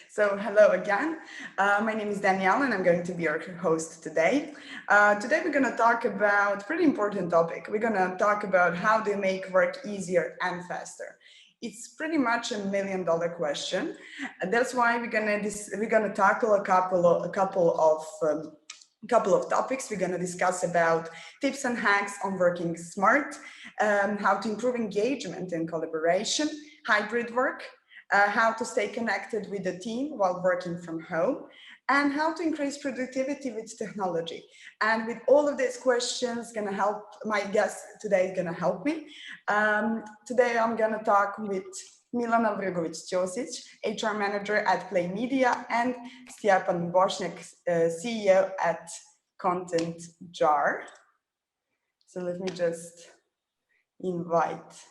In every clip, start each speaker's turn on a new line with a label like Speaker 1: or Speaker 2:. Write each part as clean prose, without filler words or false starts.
Speaker 1: So hello again. My name is Daniela and I'm going to be your host today. Today we're going to talk about a pretty important topic. We're going to talk about how to make work easier and faster. It's pretty much $1 million question. That's why we're gonna tackle a couple of topics. We're going to discuss about tips and hacks on working smart, how to improve engagement and collaboration, hybrid work, how to stay connected with the team while working from home, and how to increase productivity with technology. And with all of these questions, gonna help my guest today is gonna help me. Today I'm gonna talk with Milana Josic, HR manager at Play Media, and Stjepan Bošnjak, CEO at Content Jar. So let me just invite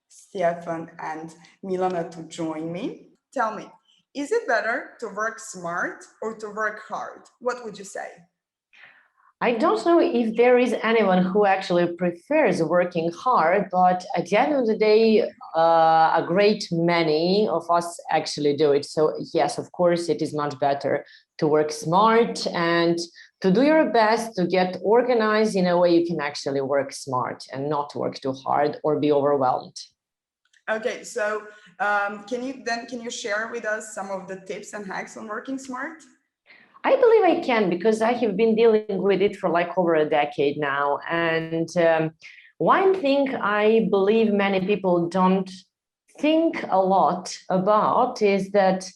Speaker 1: Stjepan and Milana to join me. Tell me, is it better to work smart or to work hard? What would you say?
Speaker 2: I don't know if there is anyone who actually prefers working hard, but at the end of the day, a great many of us actually do it. So yes, of course, it is much better to work smart and to do your best to get organized in a way you can actually work smart and not work too hard or be overwhelmed.
Speaker 1: Okay, so can you share with us some of the tips and hacks on working smart?
Speaker 2: I believe I can, because I have been dealing with it for like over a decade now. And one thing I believe many people don't think a lot about is that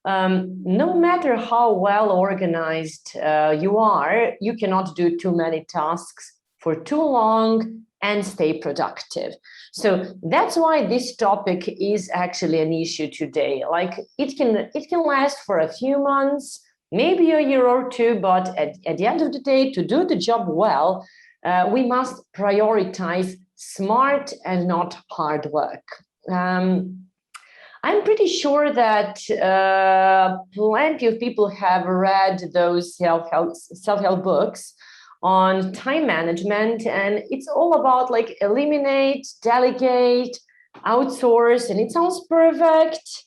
Speaker 2: no matter how well organized you are, you cannot do too many tasks for too long and stay productive. So that's why this topic is actually an issue today. Like it can last for a few months, maybe a year or two, but at the end of the day, to do the job well, we must prioritize smart and not hard work. I'm pretty sure that plenty of people have read those self-help books on time management, and it's all about like eliminate, delegate, outsource, and it sounds perfect,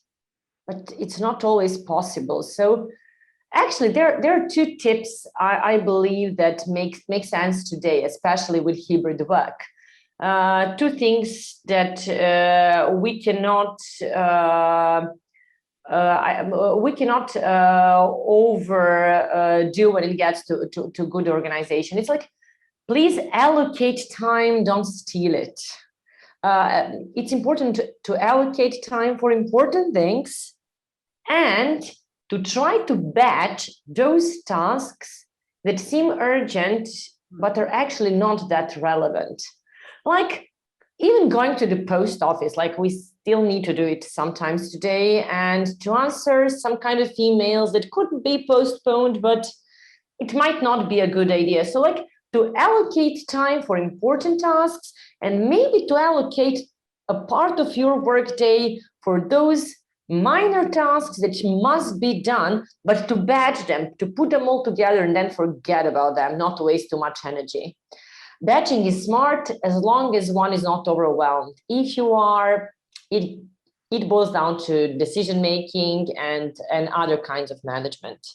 Speaker 2: but it's not always possible. So actually, there are two tips I believe that make sense today, especially with hybrid work. Two things that we cannot overdo when it gets to good organization. It's like, please allocate time, don't steal it. It's important to allocate time for important things and to try to batch those tasks that seem urgent but are actually not that relevant. Like even going to the post office, like we still need to do it sometimes today, and to answer some kind of emails that could be postponed, but it might not be a good idea. So like to allocate time for important tasks and maybe to allocate a part of your workday for those minor tasks that must be done, but to batch them, to put them all together and then forget about them, not to waste too much energy. Batching is smart as long as one is not overwhelmed. If you are, it boils down to decision making and other kinds of management.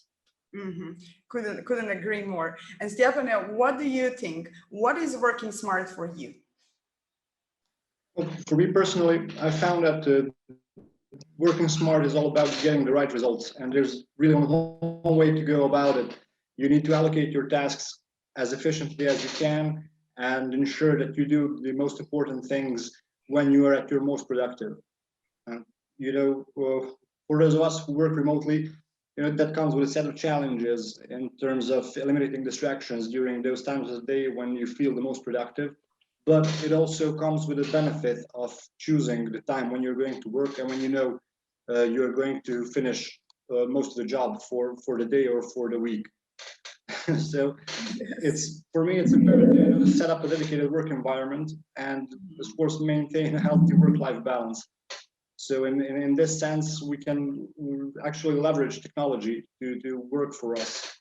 Speaker 1: Mm-hmm. Couldn't agree more. And Stjepan, what do you think? What is working smart for you?
Speaker 3: Well, for me personally, I found that working smart is all about getting the right results, and there's really only one way to go about it. You need to allocate your tasks as efficiently as you can and ensure that you do the most important things when you are at your most productive. For those of us who work remotely, that comes with a set of challenges in terms of eliminating distractions during those times of the day when you feel the most productive. But it also comes with a benefit of choosing the time when you're going to work and when you're going to finish most of the job for the day or for the week. So for me it's imperative to set up a dedicated work environment and of course maintain a healthy work-life balance. So in this sense, we can actually leverage technology to work for us.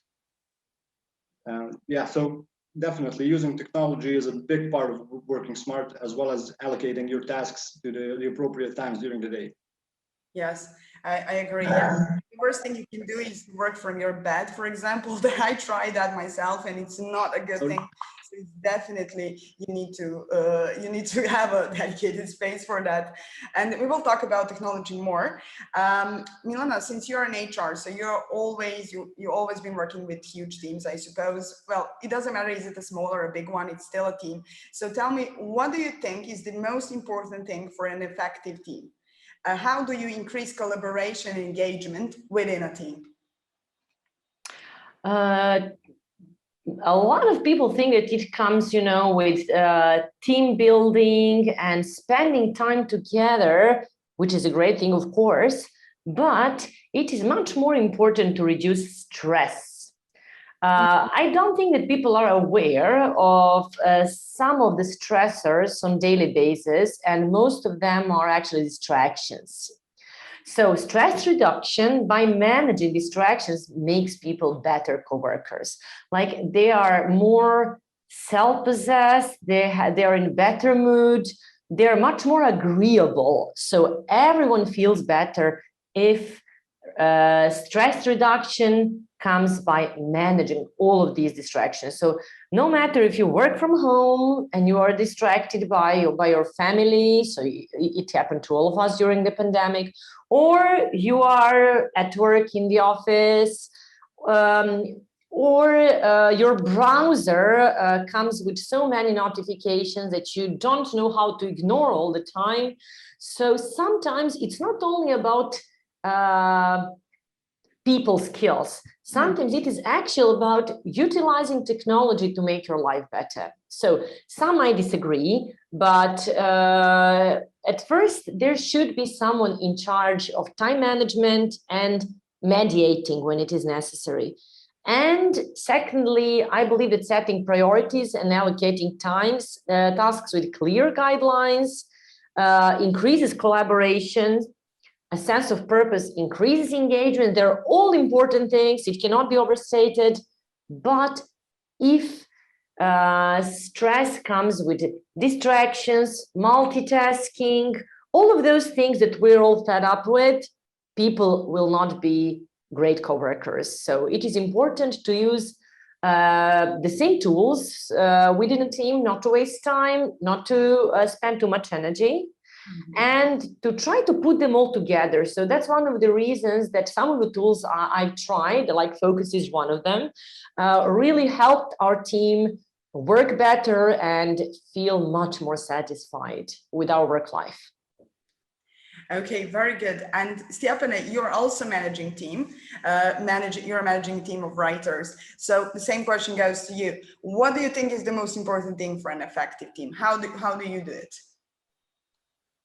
Speaker 3: So definitely using technology is a big part of working smart, as well as allocating your tasks to the appropriate times during the day.
Speaker 1: Yes, I agree. Yeah. worst thing you can do is work from your bed, for example. I tried that myself, and it's not a good thing. So it's definitely you need to have a dedicated space for that. And we will talk about technology more. Milana, since you're in HR, so you always been working with huge teams, I suppose. Well, it doesn't matter, is it a small or a big one? It's still a team. So tell me, what do you think is the most important thing for an effective team? How do you increase collaboration and engagement within a team?
Speaker 2: A lot of people think that it comes, with team building and spending time together, which is a great thing, of course, but it is much more important to reduce stress. I don't think that people are aware of some of the stressors on daily basis, and most of them are actually distractions. So stress reduction by managing distractions makes people better coworkers. Like they are more self-possessed, they are in better mood, they're much more agreeable. So everyone feels better if stress reduction comes by managing all of these distractions. So no matter if you work from home and you are distracted by your family, so it happened to all of us during the pandemic, or you are at work in the office, or your browser comes with so many notifications that you don't know how to ignore all the time. So sometimes it's not only about people skills. Sometimes it is actually about utilizing technology to make your life better. So some might disagree, but at first there should be someone in charge of time management and mediating when it is necessary. And secondly, I believe that setting priorities and allocating tasks with clear guidelines increases collaboration. A sense of purpose increases engagement. They're all important things. It cannot be overstated. But if stress comes with distractions, multitasking, all of those things that we're all fed up with, people will not be great coworkers. So it is important to use the same tools within a team, not to waste time, not to spend too much energy, and to try to put them all together. So that's one of the reasons that some of the tools I've tried, like FOCOS is one of them, really helped our team work better and feel much more satisfied with our work life.
Speaker 1: Okay, very good. And Stjepan, you're also managing team. You're managing a team of writers. So the same question goes to you. What do you think is the most important thing for an effective team? How do you do it?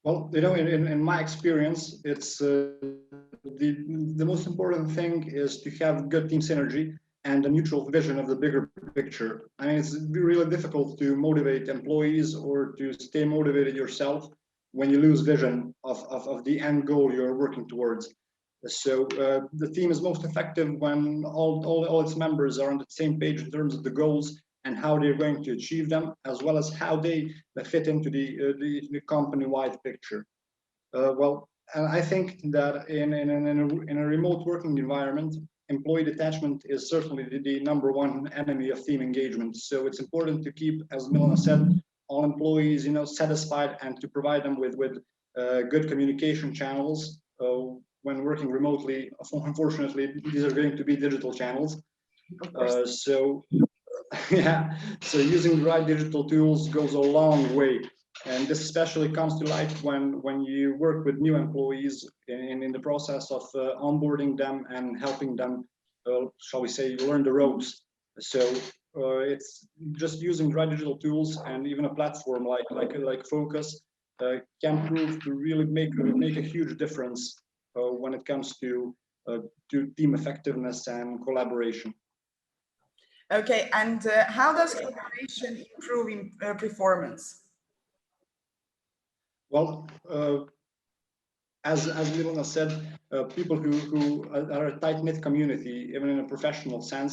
Speaker 3: Well, in my experience, it's the most important thing is to have good team synergy and a mutual vision of the bigger picture. I mean, it's really difficult to motivate employees or to stay motivated yourself when you lose vision of the end goal you're working towards. So the team is most effective when all its members are on the same page in terms of the goals and how they're going to achieve them, as well as how they fit into the company-wide picture. Well, and I think that in a remote working environment, employee detachment is certainly the #1 enemy of team engagement. So it's important to keep, as Milana said, all employees, satisfied and to provide them with good communication channels when working remotely. Unfortunately, these are going to be digital channels. So yeah, so using the right digital tools goes a long way, and this especially comes to light when you work with new employees in the process of onboarding them and helping them, shall we say, learn the ropes. So it's just using the right digital tools, and even a platform like FOCOS can prove to really make a huge difference when it comes to team effectiveness and collaboration.
Speaker 1: Okay, and how does collaboration improve performance?
Speaker 3: Well, as Milana said, people who are a tight-knit community, even in a professional sense,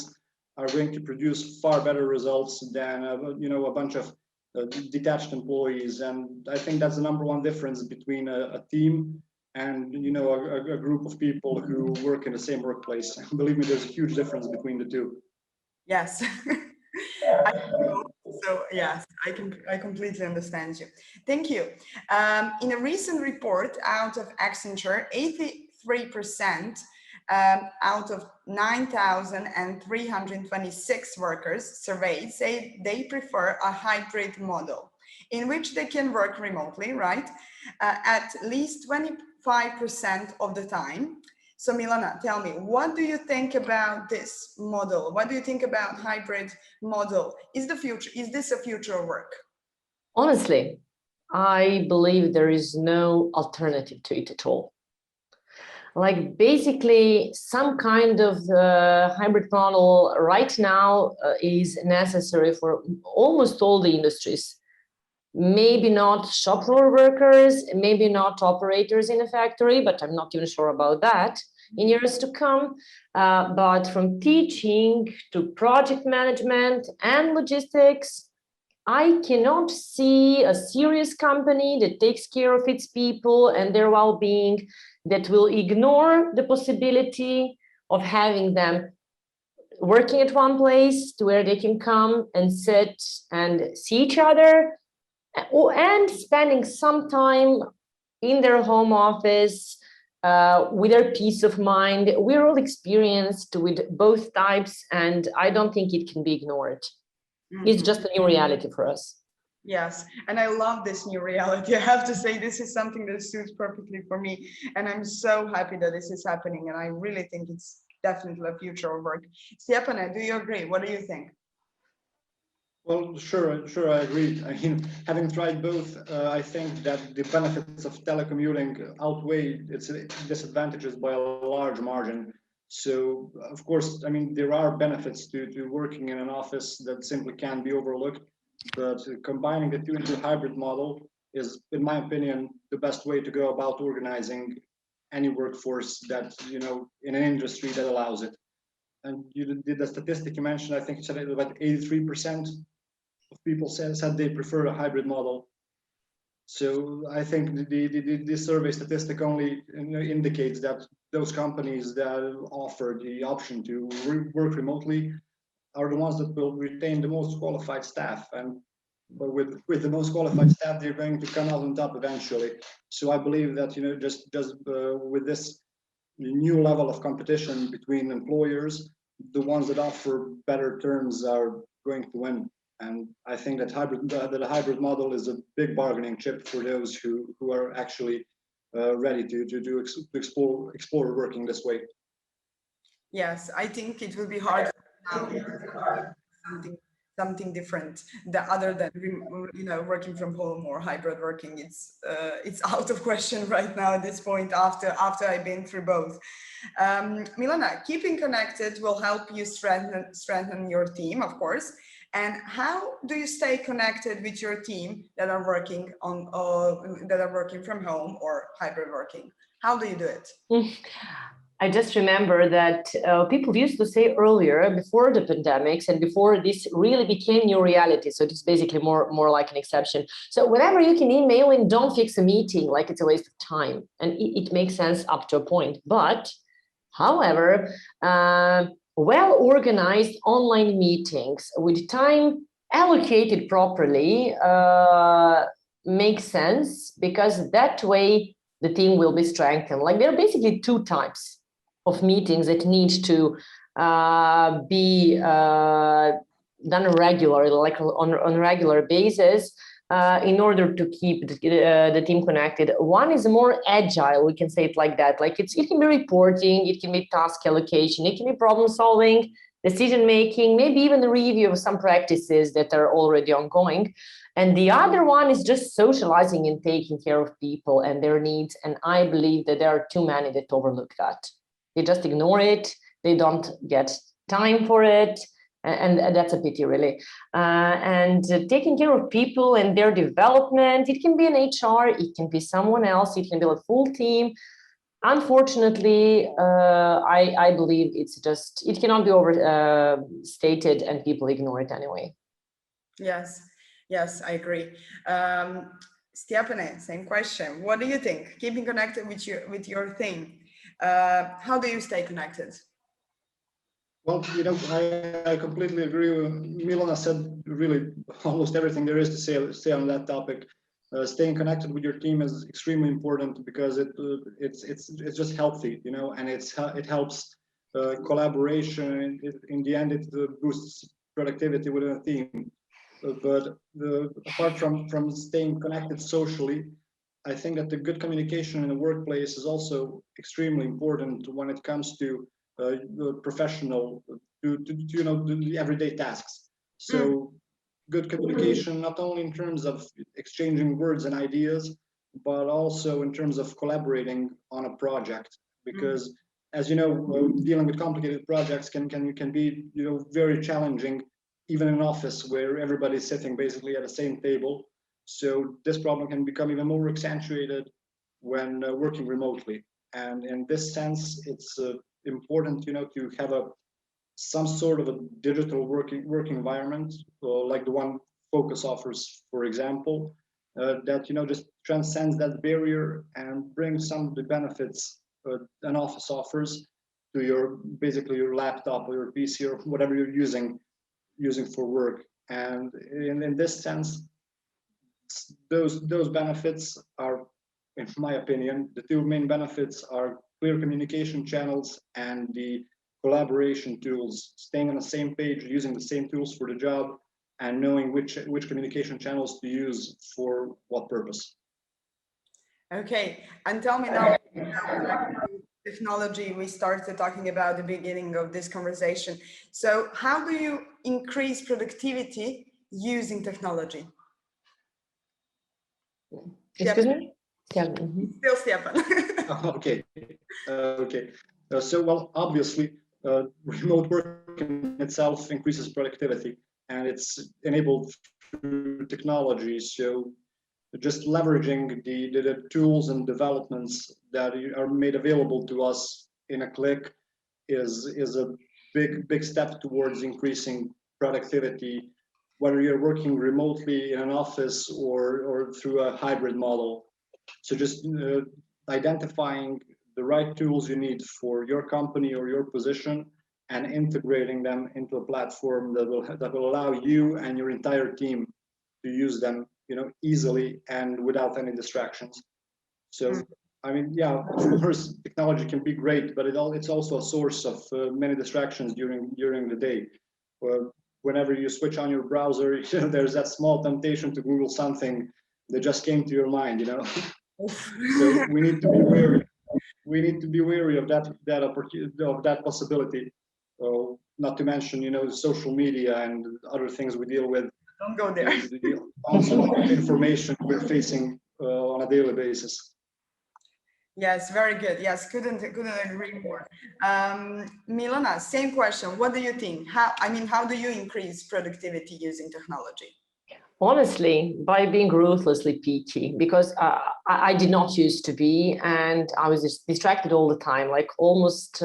Speaker 3: are going to produce far better results than a bunch of detached employees. And I think that's the #1 difference between a team and a group of people who work in the same workplace. Believe me, there's a huge difference between the two.
Speaker 1: Yes. So yes, I completely understand you. Thank you. In a recent report out of Accenture, 83% out of 9,326 workers surveyed say they prefer a hybrid model in which they can work remotely, right? At least 25% of the time. So Milana, tell me, what do you think about this model? What do you think about hybrid model? Is this a future of work?
Speaker 2: Honestly, I believe there is no alternative to it at all. Like basically some kind of hybrid model right now is necessary for almost all the industries. Maybe not shop floor workers, maybe not operators in a factory, but I'm not even sure about that in years to come. But from teaching to project management and logistics, I cannot see a serious company that takes care of its people and their well-being that will ignore the possibility of having them working at one place to where they can come and sit and see each other, and spending some time in their home office with their peace of mind. We're all experienced with both types, and I don't think it can be ignored. It's just a new reality for us.
Speaker 1: Yes, and I love this new reality. I have to say, this is something that suits perfectly for me, and I'm so happy that this is happening, and I really think it's definitely a future of work. Stjepan, do you agree? What do you think?
Speaker 3: Well, sure, I agree. I mean, having tried both, I think that the benefits of telecommuting outweigh its disadvantages by a large margin. So, of course, I mean, there are benefits to working in an office that simply can't be overlooked, but combining the two into a hybrid model is, in my opinion, the best way to go about organizing any workforce that, in an industry that allows it. And you did the statistic you mentioned, I think you said it was about 83% of people said they prefer a hybrid model. So I think the survey statistic only indicates that those companies that offer the option to work remotely are the ones that will retain the most qualified staff. And but with the most qualified staff, they're going to come out on top eventually. So I believe that just with this new level of competition between employers, the ones that offer better terms are going to win. And I think that the hybrid model is a big bargaining chip for those who are actually ready to explore working this way.
Speaker 1: Yes, I think it will be hard now, something different other than working from home or hybrid working. It's out of question right now at this point after I've been through both. Milana, keeping connected will help you strengthen your team, of course. And how do you stay connected with your team that are working from home or hybrid working? How do you do it?
Speaker 2: I just remember that people used to say earlier, before the pandemics and before this really became new reality. So it's basically more like an exception. So whenever you can email and don't fix a meeting, like it's a waste of time. And it makes sense up to a point. But however, well-organized online meetings with time allocated properly makes sense, because that way the team will be strengthened. Like there are basically two types of meetings that need to be done regularly, like on a regular basis, in order to keep the team connected. One is more agile, we can say it like that. Like it can be reporting, it can be task allocation, it can be problem solving, decision making, maybe even the review of some practices that are already ongoing. And the other one is just socializing and taking care of people and their needs. And I believe that there are too many that overlook that. They just ignore it. They don't get time for it. And that's a pity, really. And taking care of people and their development, it can be an HR, it can be someone else, it can be a full team. Unfortunately, I believe it cannot be overstated, and people ignore it anyway.
Speaker 1: Yes, I agree. Stjepan, same question. What do you think? Keeping connected with your thing. How do you stay connected?
Speaker 3: Well, I completely agree with Milana said really almost everything there is to say on that topic. Staying connected with your team is extremely important because it's just healthy, and it helps collaboration. In the end, it boosts productivity within a team. But apart from staying connected socially, I think that the good communication in the workplace is also extremely important when it comes to the professional, to the everyday tasks. So good communication, not only in terms of exchanging words and ideas, but also in terms of collaborating on a project. Because as you know, dealing with complicated projects can be very challenging, even in an office where everybody's sitting basically at the same table. So this problem can become even more accentuated when working remotely. And in this sense, it's important, to have some sort of a digital working environment, like the one FOCOS offers, for example, that just transcends that barrier and brings some of the benefits an office offers to basically your laptop or your PC or whatever you're using for work. And in this sense, those benefits are, in my opinion, the two main benefits are clear communication channels and the collaboration tools, staying on the same page, using the same tools for the job, and knowing which communication channels to use for what purpose.
Speaker 1: Okay, and tell me now, technology we started talking about at the beginning of this conversation. So how do you increase productivity using technology?
Speaker 2: Excuse me?
Speaker 1: Still Stjepan.
Speaker 3: Okay. So, well, obviously, remote work in itself increases productivity, and it's enabled through technology. So just leveraging the tools and developments that are made available to us in a click is a big step towards increasing productivity, whether you're working remotely in an office or through a hybrid model. So just identifying the right tools you need for your company or your position and integrating them into a platform that will allow you and your entire team to use them, easily and without any distractions. So, I mean, yeah, of course, technology can be great, but it's also a source of many distractions during the day. Whenever you switch on your browser, there's that small temptation to Google something that just came to your mind, So we need to be wary. We need to be wary of that opportunity, of that possibility. Not to mention, social media and other things we deal with.
Speaker 1: Don't go there.
Speaker 3: The onslaught of information we're facing on a daily basis.
Speaker 1: Yes, very good. Yes, couldn't agree more. Milana, same question. What do you think? How do you increase productivity using technology?
Speaker 2: Honestly, by being ruthlessly peachy, because I did not used to be, and I was just distracted all the time, like almost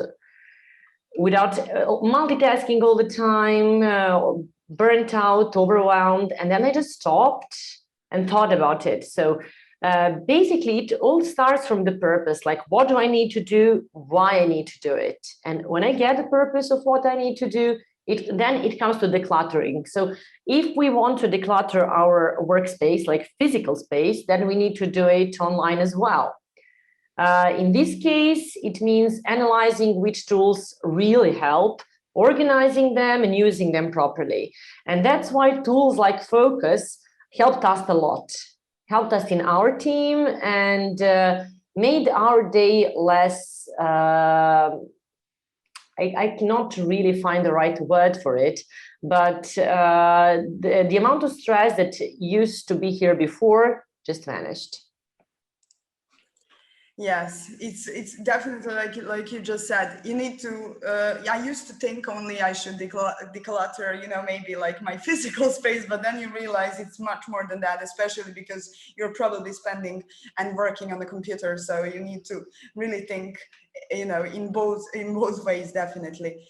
Speaker 2: without multitasking all the time, burnt out, overwhelmed, and then I just stopped and thought about it. So basically, it all starts from the purpose, like what do I need to do, why I need to do it. And when I get the purpose of what I need to do, then it comes to decluttering. So if we want to declutter our workspace, like physical space, then we need to do it online as well. In this case, it means analyzing which tools really help, organizing them and using them properly. And that's why tools like FOCOS helped us a lot, helped us in our team and made our day less, I cannot really find the right word for it, but the amount of stress that used to be here before just vanished.
Speaker 1: Yes, it's definitely like you just said. You need to. I used to think only I should declutter, maybe like my physical space, but then you realize it's much more than that, especially because you're probably spending and working on the computer. So you need to really think, in both ways, definitely.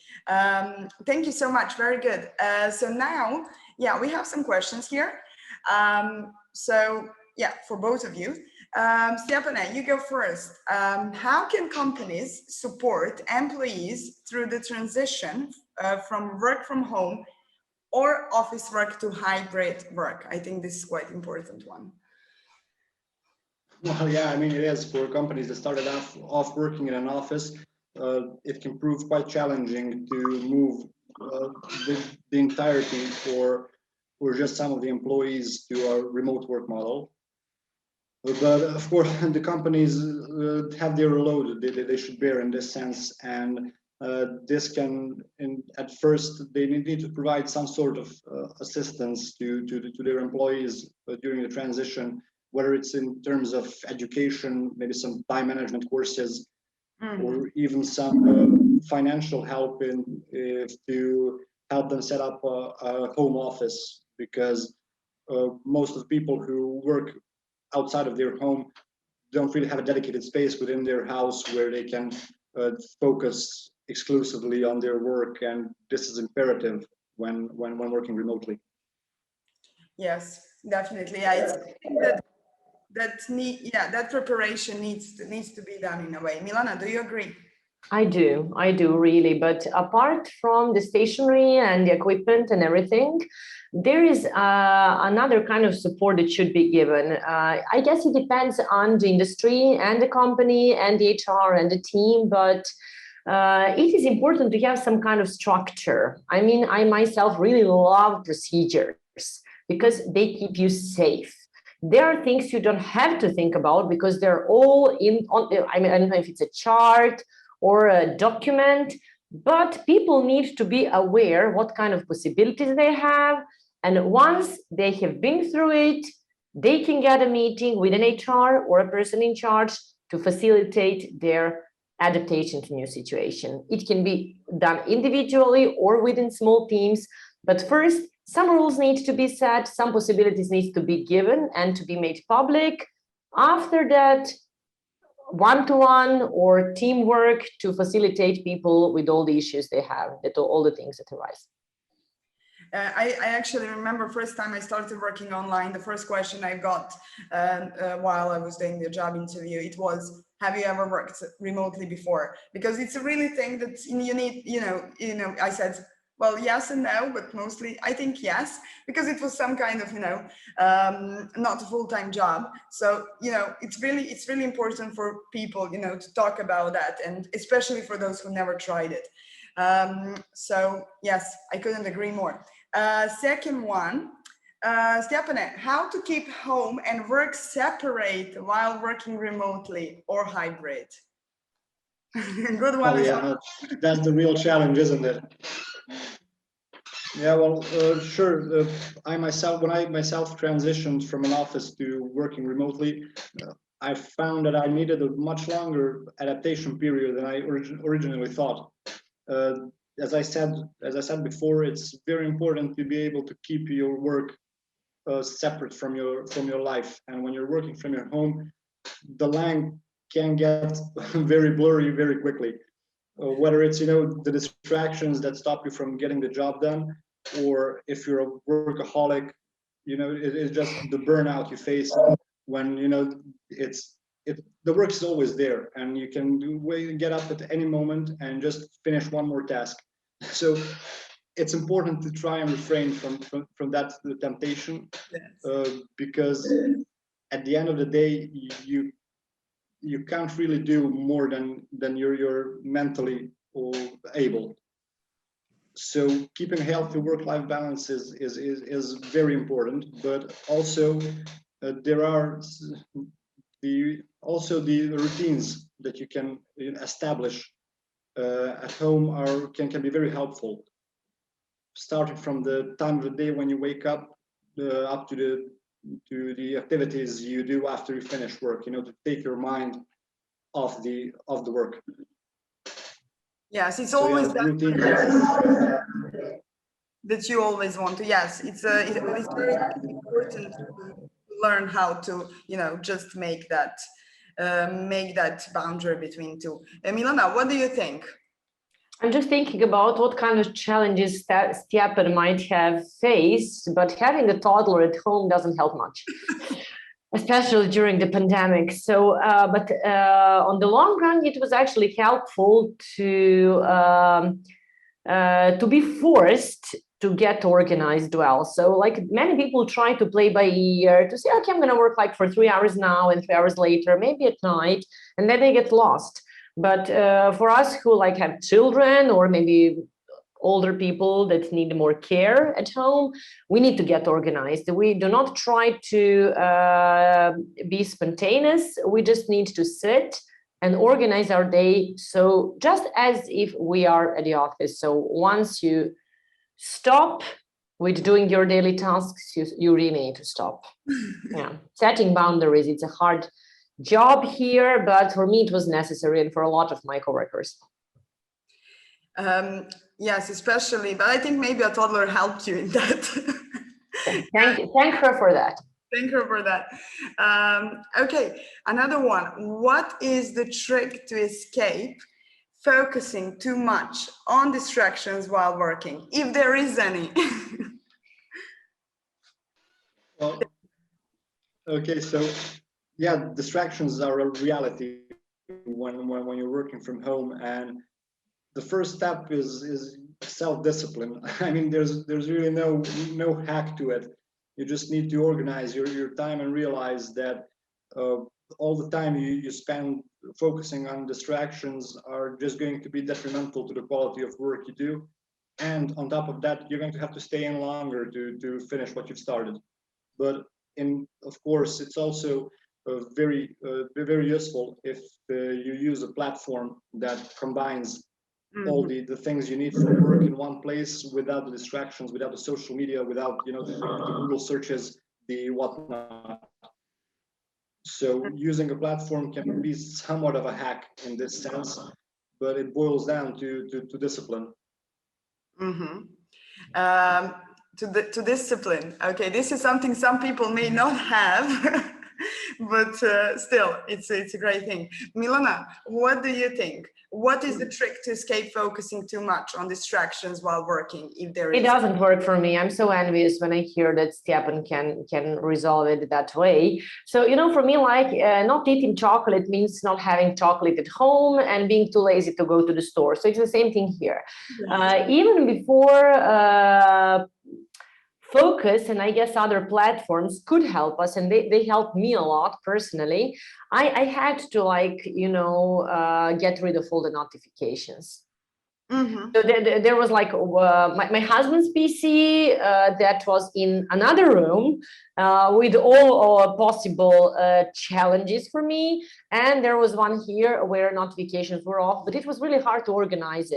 Speaker 1: Thank you so much. Very good. So now, we have some questions here. So yeah, for both of you. Stjepan, you go first. How can companies support employees through the transition from work from home or office work to hybrid work? I think this is quite important one.
Speaker 3: Well, yeah, I mean, it is for companies that started off working in an office. It can prove quite challenging to move the entirety or just some of the employees to a remote work model. But of course, the companies have their load they should bear in this sense, and this can, at first, they need to provide some sort of assistance to their employees during the transition, whether it's in terms of education, maybe some time management courses, or even some financial help to help them set up a home office, because most of the people who work outside of their home don't really have a dedicated space within their house where they can focus exclusively on their work, and this is imperative when working remotely.
Speaker 1: Yes, definitely. Yeah, it's that preparation needs to be done in a way. Milana, do you agree?
Speaker 2: I do really. But apart from the stationery and the equipment and everything, there is another kind of support that should be given. I guess it depends on the industry and the company and the HR and the team, but it is important to have some kind of structure. I mean, I myself really love procedures because they keep you safe. There are things you don't have to think about because they're all I don't know if it's a chart or a document, but people need to be aware what kind of possibilities they have. And once they have been through it, they can get a meeting with an HR or a person in charge to facilitate their adaptation to new situation. It can be done individually or within small teams, but first, some rules need to be set, some possibilities need to be given and to be made public. After that, one-to-one or teamwork to facilitate people with all the issues they have, all the things that arise.
Speaker 1: I actually remember first time I started working online, the first question I got while I was doing the job interview, it was, have you ever worked remotely before? Because it's a really thing that you need, I said, well, yes and no, but mostly I think yes, because it was some kind of, not a full-time job. So, it's really important for people, to talk about that, and especially for those who never tried it. So yes, I couldn't agree more. Second one, Stjepan, how to keep home and work separate while working remotely or hybrid? Good one.
Speaker 3: Oh, yeah, that's the real challenge, isn't it? Yeah, well, sure. When I myself transitioned from an office to working remotely, I found that I needed a much longer adaptation period than I originally thought. As I said before, it's very important to be able to keep your work separate from your life. And when you're working from your home, the line can get very blurry very quickly. Whether it's the distractions that stop you from getting the job done, or if you're a workaholic, it's just the burnout you face when the work is always there, and you can get up at any moment and just finish one more task. So it's important to try and refrain from that temptation, because at the end of the day, you can't really do more than you're mentally able. So keeping a healthy work-life balance is very important, but also there are the routines that you can establish at home can be very helpful. Starting from the time of the day when you wake up to the activities you do after you finish work, to take your mind off the work.
Speaker 1: Yes, it's always that you always want to. Yes, it's very important to learn how to, just make that boundary between two. Milana, what do you think?
Speaker 2: I'm just thinking about what kind of challenges Stjepan might have faced, but having a toddler at home doesn't help much. especially during the pandemic. So, but on the long run, it was actually helpful to be forced to get organized well. So like many people try to play by ear, to say, okay, I'm going to work like for 3 hours now and 3 hours later, maybe at night, and then they get lost. But for us who like have children or maybe older people that need more care at home, we need to get organized. We do not try to be spontaneous. We just need to sit and organize our day. So just as if we are at the office. So once you stop with doing your daily tasks, you really need to stop. Yeah, setting boundaries, it's a hard job here, but for me it was necessary, and for a lot of my coworkers.
Speaker 1: Yes, especially, but I think maybe a toddler helped you in that.
Speaker 2: Thank her for that.
Speaker 1: Thank her for that. Okay, another one. What is the trick to escape focusing too much on distractions while working, if there is any?
Speaker 3: Well, okay, so yeah, distractions are a reality when you're working from home, and the first step is self-discipline. I mean, there's really no hack to it. You just need to organize your time and realize that all the time you spend focusing on distractions are just going to be detrimental to the quality of work you do. And on top of that, you're going to have to stay in longer to finish what you've started. But of course, it's also very useful if you use a platform that combines all the things you need for work in one place, without the distractions, without the social media, without the Google searches, the whatnot. So using a platform can be somewhat of a hack in this sense, but it boils down to discipline.
Speaker 1: To discipline. Okay, this is something some people may not have. But still, it's a great thing. Milana, what do you think? What is the trick to escape focusing too much on distractions while working, if there is?
Speaker 2: It doesn't work for me. I'm so envious when I hear that Stjepan can resolve it that way. So, for me, like not eating chocolate means not having chocolate at home and being too lazy to go to the store. So it's the same thing here. Yes. Even before FOCOS, and I guess other platforms could help us, and they helped me a lot personally. I had to get rid of all the notifications. So there was like my husband's PC that was in another room with all possible challenges for me. And there was one here where notifications were off, but it was really hard to organize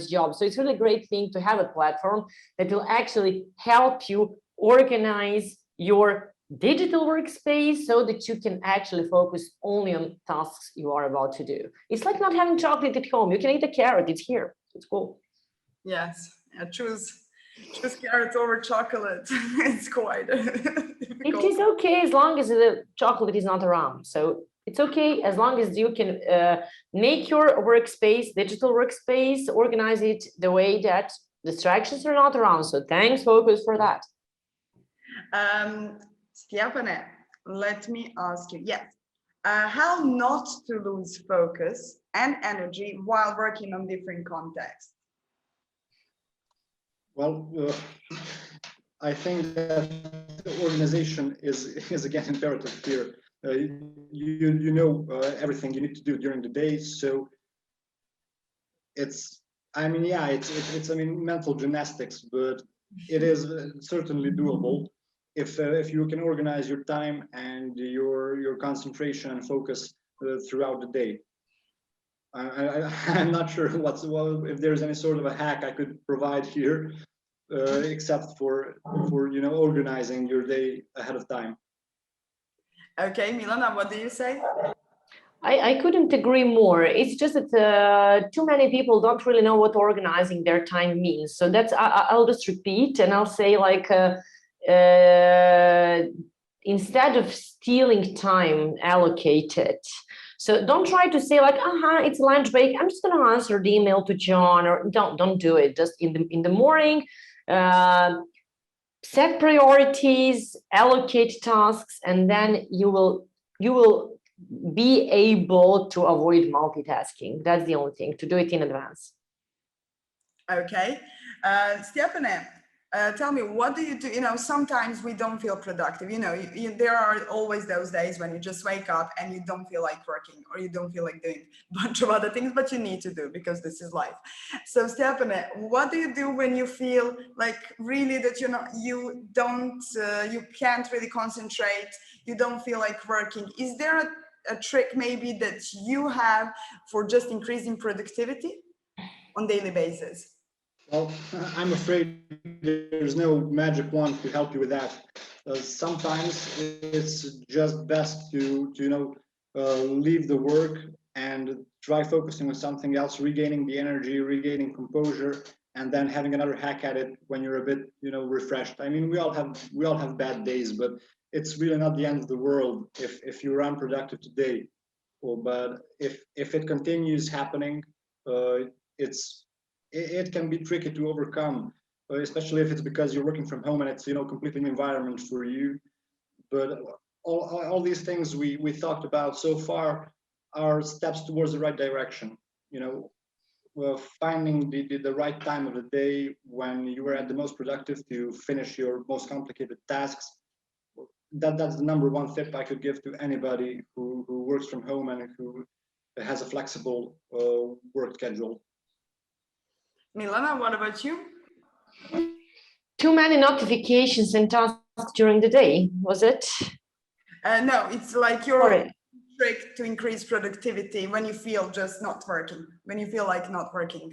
Speaker 2: jobs. So it's really a great thing to have a platform that will actually help you organize your digital workspace so that you can actually focus only on tasks you are about to do. It's like not having chocolate at home. You can eat a carrot, it's here. It's cool.
Speaker 1: Yes, choose carrots over chocolate. It's quite difficult.
Speaker 2: It is okay as long as the chocolate is not around. So it's okay as long as you can make your workspace, digital workspace, organize it the way that distractions are not around. So thanks, FOCOS, for that.
Speaker 1: Stjepan, let me ask you, yes, how not to lose focus and energy while working on different contexts?
Speaker 3: Well, I think that organization is again imperative here. You know everything you need to do during the day, so it's mental gymnastics, but it is certainly doable if you can organize your time and your concentration and focus throughout the day. I'm not sure if there's any sort of a hack I could provide here, except for organizing your day ahead of time.
Speaker 1: Okay, Milana, what do you say?
Speaker 2: I couldn't agree more. It's just that too many people don't really know what organizing their time means. So I'll just repeat and I'll say instead of stealing time, allocate it. So don't try to say it's lunch break, I'm just going to answer the email to John, or don't do it. Just in the morning, set priorities, allocate tasks, and then you will be able to avoid multitasking. That's the only thing, to do it in advance.
Speaker 1: Okay. Stjepan, tell me, what do you do? You know, sometimes we don't feel productive. You know, there are always those days when you just wake up and you don't feel like working, or you don't feel like doing a bunch of other things, but you need to do because this is life. So Stjepan, what do you do when you feel like really that you can't really concentrate, you don't feel like working? Is there a trick maybe that you have for just increasing productivity on daily basis?
Speaker 3: Well, I'm afraid there's no magic wand to help you with that. Sometimes it's just best to leave the work and try focusing on something else, regaining the energy, regaining composure, and then having another hack at it when you're a bit, refreshed. I mean, we all have bad days, but it's really not the end of the world if you're unproductive today. But if it continues happening, it can be tricky to overcome, especially if it's because you're working from home and it's completely new environment for you. But all these things we talked about so far are steps towards the right direction. Finding the right time of the day when you are at the most productive to finish your most complicated tasks. That's the number one tip I could give to anybody who works from home and who has a flexible work schedule.
Speaker 1: Milana, what about you?
Speaker 2: Too many notifications and tasks during the day, was it?
Speaker 1: No, it's like your trick to increase productivity when you feel just not working, when you feel like not working.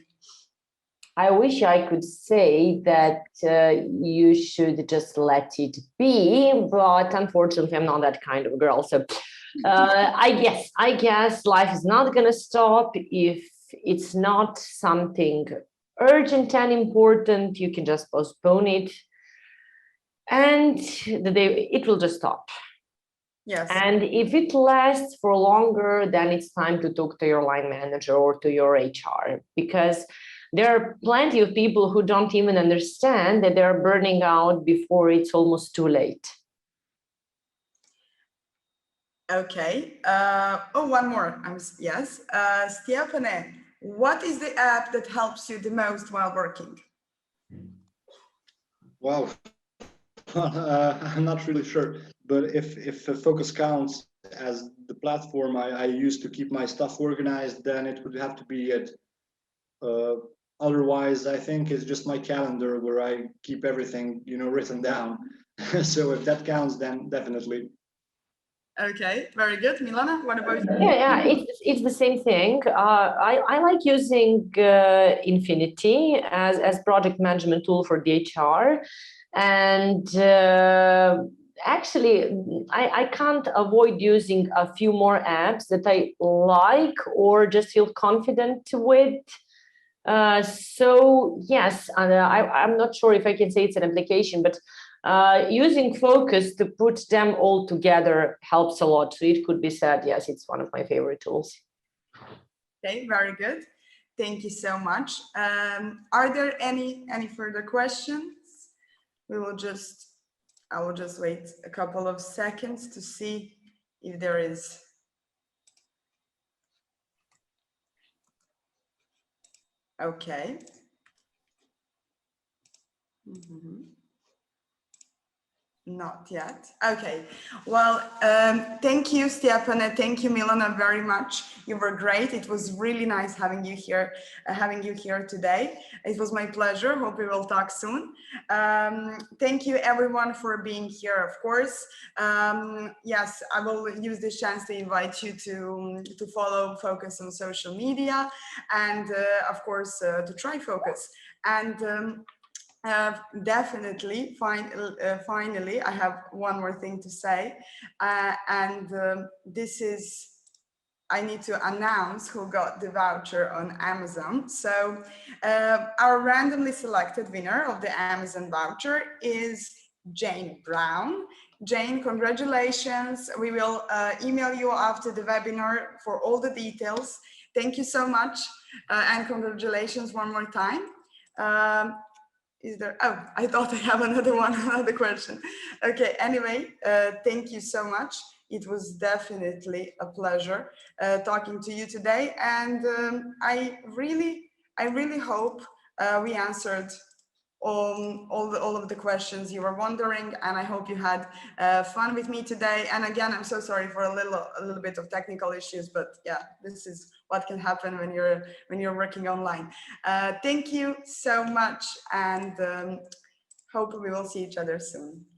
Speaker 2: I wish I could say that you should just let it be, but unfortunately, I'm not that kind of girl. So I guess life is not going to stop. If it's not something urgent and important, you can just postpone it, and it will just stop.
Speaker 1: Yes.
Speaker 2: And if it lasts for longer, then it's time to talk to your line manager or to your HR, because there are plenty of people who don't even understand that they're burning out before it's almost too late.
Speaker 1: Okay. One more. Yes. Stjepan, what is the app that helps you the most while working?
Speaker 3: Wow. I'm not really sure, but if FOCOS counts as the platform I use to keep my stuff organized, then it would have to be it. Otherwise, I think it's just my calendar where I keep everything, written down. So if that counts, then definitely.
Speaker 1: Okay, very good. Milana, what about you?
Speaker 2: Yeah, it's the same thing. I like using Infinity as project management tool for DHR, and actually, I can't avoid using a few more apps that I like or just feel confident with. So yes, and I'm not sure if I can say it's an application, but using FOCOS to put them all together helps a lot. So it could be said, yes, it's one of my favorite tools.
Speaker 1: Okay, very good. Thank you so much. Are there any further questions? I will just wait a couple of seconds to see if there is. Okay. Not yet. Okay. Well, thank you, Stjepan, and thank you, Milana, very much. You were great. It was really nice having you here today. It was my pleasure. Hope we will talk soon. Thank you, everyone, for being here. Of course, yes, I will use this chance to invite you to follow FOCOS on social media, and of course, to try FOCOS. And definitely, finally, I have one more thing to say, and this is, I need to announce who got the voucher on Amazon. So our randomly selected winner of the Amazon voucher is Jane Brown. Jane, congratulations. We will email you after the webinar for all the details. Thank you so much, and congratulations one more time. Is there? Oh, I thought I have another one, another question. Okay, anyway, thank you so much. It was definitely a pleasure talking to you today. And I really hope we answered all of the questions you were wondering, and I hope you had fun with me today. And again, I'm so sorry for a little bit of technical issues, but yeah, this is what can happen when you're working online. Thank you so much, and hope we will see each other soon.